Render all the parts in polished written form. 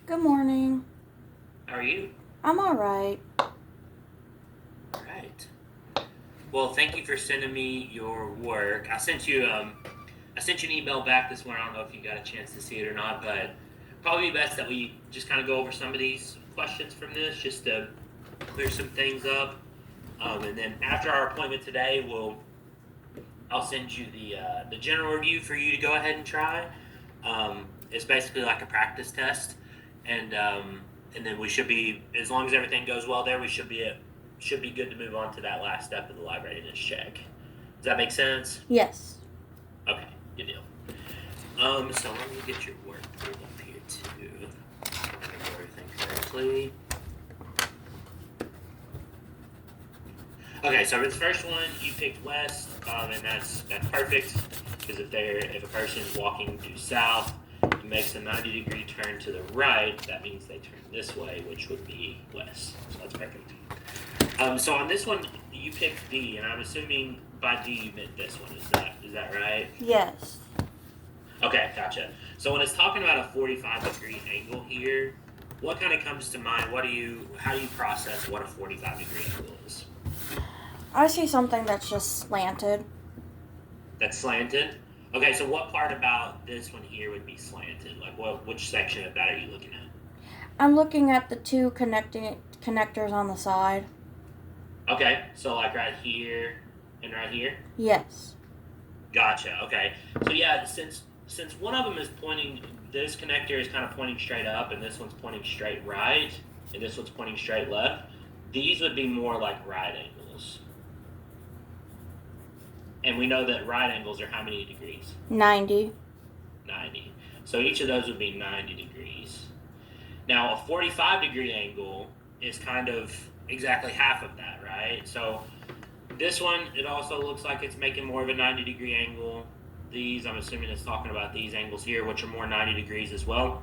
Good morning. How are you? I'm all right. All right. Well, thank you for sending me your work. I sent you an email back this morning. I don't know if you got a chance to see it or not, but probably best that we just kind of go over some of these questions from this, just to clear some things up. And then after our appointment today, I'll send you the general review for you to go ahead and try. It's basically like a practice test, and then we should be, as long as everything goes well there, we should be good to move on to that last step of the live readiness check. Does that make sense? Yes. Okay, good deal. So let me get your work pulled up here too. Remember everything correctly. Okay, so for this first one, you picked west, and that's perfect because if a person is walking due south and makes a 90-degree turn to the right, that means they turn this way, which would be west. So that's perfect. So on this one, you picked D, and I'm assuming by D you meant this one. Is that right? Yes. Okay, gotcha. So when it's talking about a 45-degree angle here, what kind of comes to mind? How do you process what a 45-degree angle is? I see something that's just slanted. That's slanted. Okay, so what part about this one here would be slanted? Like which section of that are you looking at? I'm looking at the two connectors on the side. Okay, so like right here and right here. Yes. Gotcha. Okay. So yeah, since one of them is pointing, this connector is kind of pointing straight up, and this one's pointing straight right, and this one's pointing straight left. These would be more like right angles. And we know that right angles are how many degrees? 90. 90. So each of those would be 90 degrees. Now, a 45-degree angle is kind of exactly half of that, right? So this one, it also looks like it's making more of a 90-degree angle. These, I'm assuming it's talking about these angles here, which are more 90 degrees as well.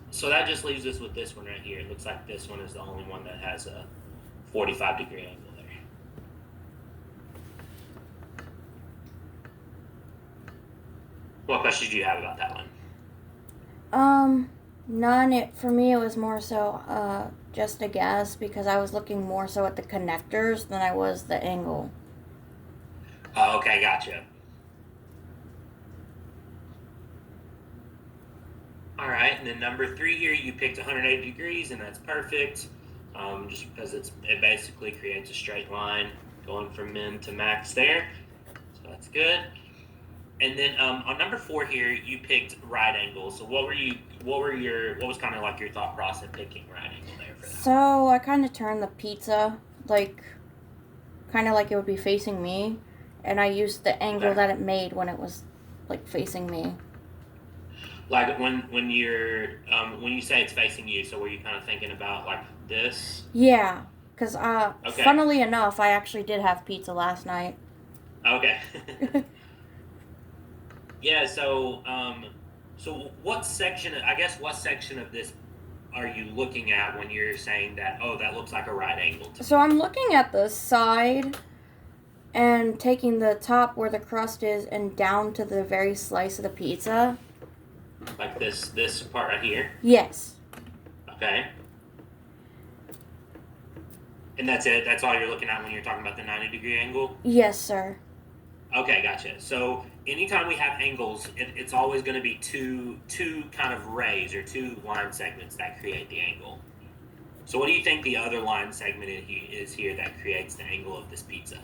So that just leaves us with this one right here. It looks like this one is the only one that has a 45-degree angle there. What questions do you have about that one? None. For me, it was more so just a guess because I was looking more so at the connectors than I was the angle. Oh, okay, gotcha. All right, and then number 3 here, you picked 180 degrees, and that's perfect. Just because it basically creates a straight line going from min to max there, so that's good. And then on number 4 here, you picked right angle. So what was kind of like your thought process picking right angle there for that one? So I kind of turned the pizza kind of like it would be facing me, and I used the angle Okay. that it made when it was like facing me. Like when you say it's facing you, so were you kind of thinking about like this? Yeah, because Okay. funnily enough, I actually did have pizza last night. Okay. Yeah. So what section? I guess what section of this are you looking at when you're saying that? Oh, that looks like a right angle to So me. I'm looking at the side and taking the top where the crust is and down to the very slice of the pizza. Like this part right here. Yes. Okay. And that's it. That's all you're looking at when you're talking about the 90-degree angle. Yes, sir. Okay, gotcha. So anytime we have angles, it's always going to be two kind of rays or two line segments that create the angle. So what do you think the other line segment is here that creates the angle of this pizza?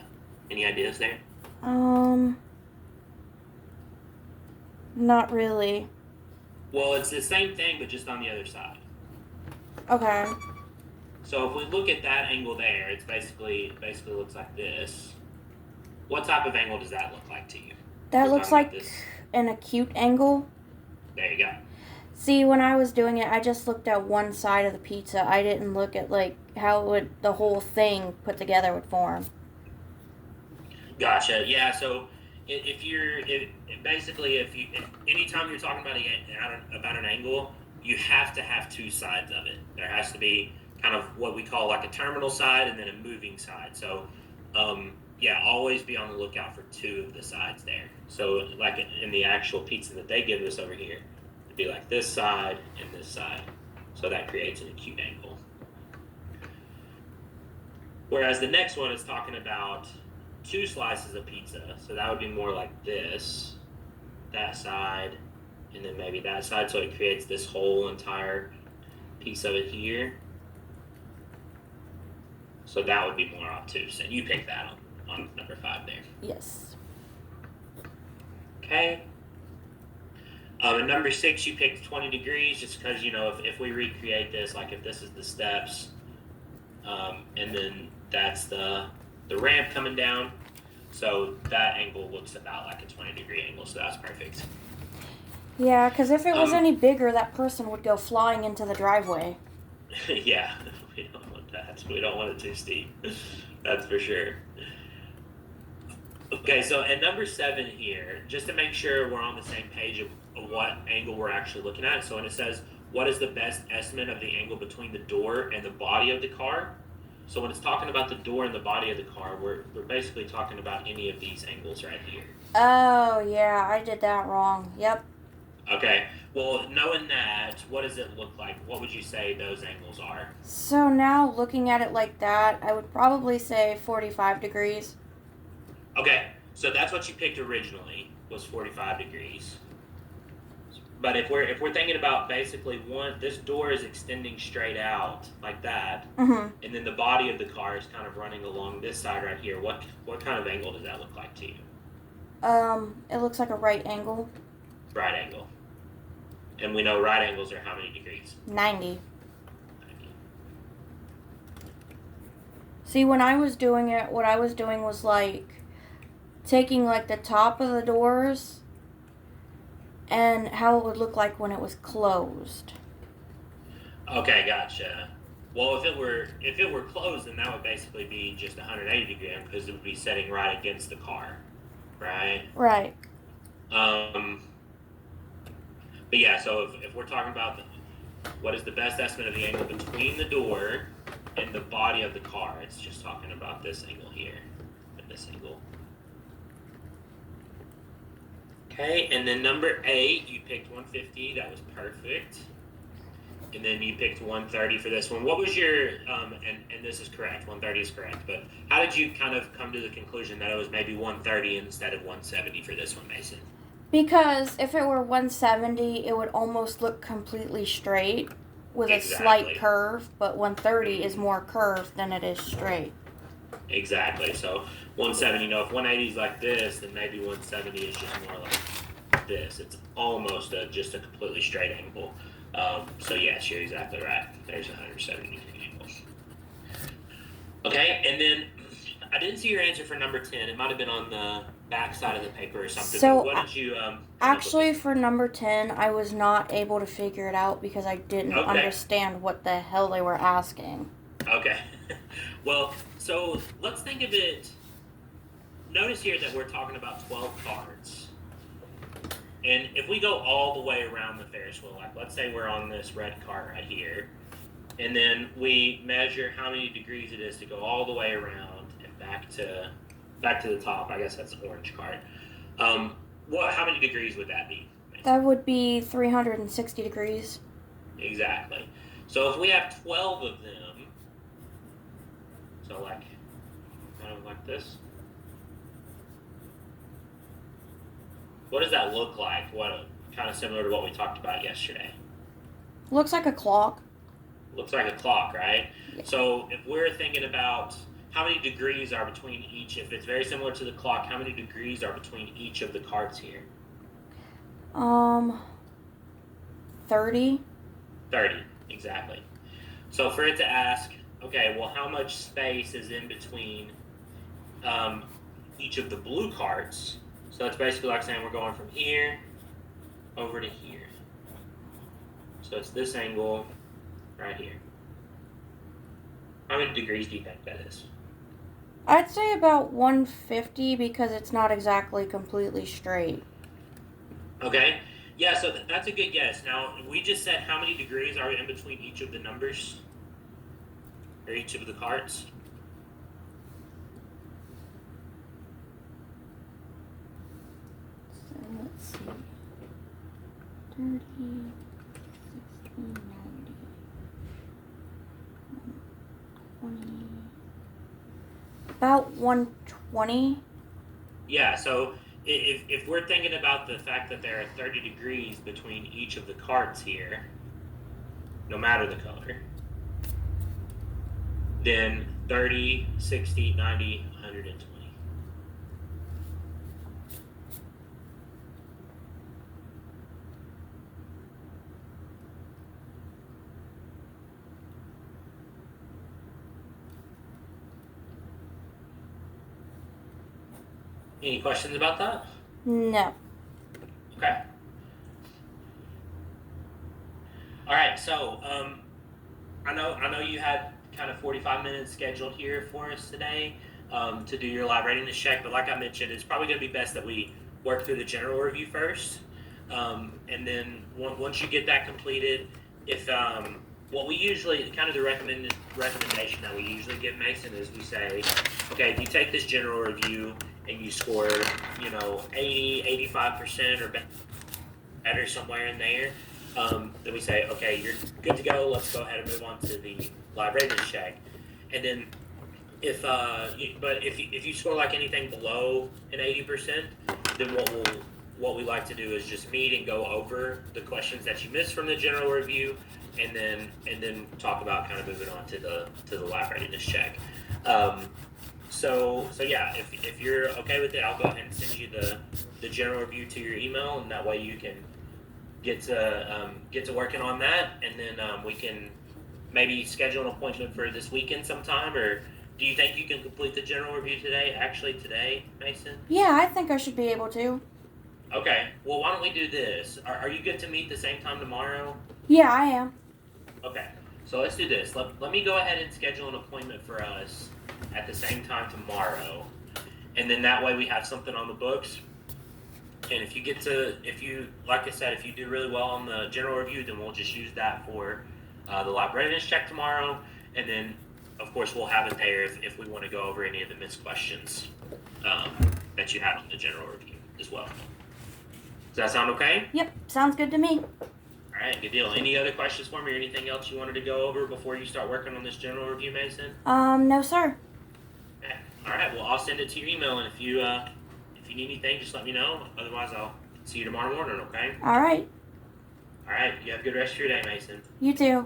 Any ideas there? Um, not really. Well, it's the same thing, but just on the other side. Okay. So if we look at that angle there, it basically looks like this. What type of angle does that look like to you? That We're looks talking about like this. an acute angle. There you go. See, when I was doing it, I just looked at one side of the pizza. I didn't look at like how the whole thing put together would form. Gotcha. Yeah. So basically if anytime you're talking about an angle, you have to have two sides of it. There has to be kind of what we call like a terminal side and then a moving side. So yeah, always be on the lookout for two of the sides there. So like in the actual pizza that they give us over here, it'd be like this side and this side. So that creates an acute angle. Whereas the next one is talking about 2 slices of pizza. So that would be more like this, that side, and then maybe that side. So it creates this whole entire piece of it here. So that would be more obtuse. And you pick that on number 5 there. Yes. Okay. And number 6, you picked 20 degrees just because, if we recreate this, like if this is the steps, and then that's the ramp coming down. So that angle looks about like a 20-degree angle, so that's perfect. Yeah, because if it was any bigger, that person would go flying into the driveway. Yeah, we don't want that. We don't want it too steep. That's for sure. Okay, so at number 7 here, just to make sure we're on the same page of what angle we're actually looking at. So when it says, what is the best estimate of the angle between the door and the body of the car? So when it's talking about the door and the body of the car, we're basically talking about any of these angles right here. Oh, yeah, I did that wrong. Yep. Okay, well, knowing that, what does it look like? What would you say those angles are? So now, looking at it like that, I would probably say 45 degrees. Okay, so that's what you picked originally, was 45 degrees. But if we're thinking about basically this door is extending straight out like that, Mm-hmm. and then the body of the car is kind of running along this side right here. What kind of angle does that look like to you? It looks like a right angle. Right angle. And we know right angles are how many degrees? 90. 90. See, when I was doing it, what I was doing was like taking like the top of the doors and how it would look like when it was closed. Okay, gotcha. Well, if it were closed, then that would basically be just 180 degree because it would be setting right against the car, right? Right. But yeah, so if we're talking about what is the best estimate of the angle between the door and the body of the car, it's just talking about this angle here and this angle. Okay, and then number 8, you picked 150. That was perfect. And then you picked 130 for this one. What was your, and this is correct, 130 is correct, but how did you kind of come to the conclusion that it was maybe 130 instead of 170 for this one, Mason? Because if it were 170, it would almost look completely straight with a slight curve, but 130 is more curved than it is straight. Exactly. So 170, if 180 is like this, then maybe 170 is just more like this. It's almost just a completely straight angle. So yes, you're exactly right. There's 170 degree angle. Okay, and then I didn't see your answer for number 10. It might have been on the back side of the paper or something. So what did you actually for number 10, I was not able to figure it out because I didn't understand what the hell they were asking. Okay. Well, so let's think of it. Notice here that we're talking about 12 cards. And if we go all the way around the Ferris wheel, like let's say we're on this red cart right here, and then we measure how many degrees it is to go all the way around and back to the top. I guess that's an orange card. How many degrees would that be? That would be 360 degrees. Exactly. So if we have 12 of them, so like kind of like this. What does that look like? What kind of similar to what we talked about yesterday? Looks like a clock. Looks like a clock, right? Yeah. So if we're thinking about how many degrees are between each, if it's very similar to the clock, how many degrees are between each of the cards here? 30. 30, exactly. So for it to ask, okay, well, how much space is in between each of the blue cards? So it's basically like saying we're going from here over to here. So it's this angle right here. How many degrees do you think that is? I'd say about 150 because it's not exactly completely straight. Okay. Yeah, so that's a good guess. Now, we just said how many degrees are in between each of the numbers? Or each of the cards? So let's see. 30, 60, 90. About 120. Yeah, so if we're thinking about the fact that there are 30 degrees between each of the cards here, no matter the color, then 30, 60, 90, 120. Any questions about that? No. Okay. All right. So, I know you had kind of 45 minutes scheduled here for us today to do your live readiness check, but like I mentioned, it's probably going to be best that we work through the general review first, and then once you get that completed, if what we usually kind of the recommendation that we usually give Mason is we say, okay, if you take this general review and you score 80, 85% or better somewhere in there, then we say, okay, you're good to go. Let's go ahead and move on to the live readiness check. And then if you score like anything below an 80%, then what we like to do is just meet and go over the questions that you missed from the general review, and then talk about kind of moving on to the live readiness check. So yeah, if you're okay with it, I'll go ahead and send you the general review to your email, and that way you can get to working on that, and then we can maybe schedule an appointment for this weekend sometime. Or do you think you can complete the general review today? Actually, today, Mason? Yeah, I think I should be able to. Okay. Well, why don't we do this? Are you good to meet the same time tomorrow? Yeah, I am. Okay. So let's do this. Let me go ahead and schedule an appointment for us at the same time tomorrow, and then that way we have something on the books. And if you like I said, if you do really well on the general review, then we'll just use that for the live readiness check tomorrow. And then, of course, we'll have it there if we want to go over any of the missed questions that you had on the general review as well. Does that sound okay? Yep, sounds good to me. All right, good deal. Any other questions for me or anything else you wanted to go over before you start working on this general review, Mason? No, sir. Okay. All right, well, I'll send it to your email, and if you need anything, just let me know. Otherwise, I'll see you tomorrow morning, okay? All right. All right, you have a good rest of your day, Mason. You too.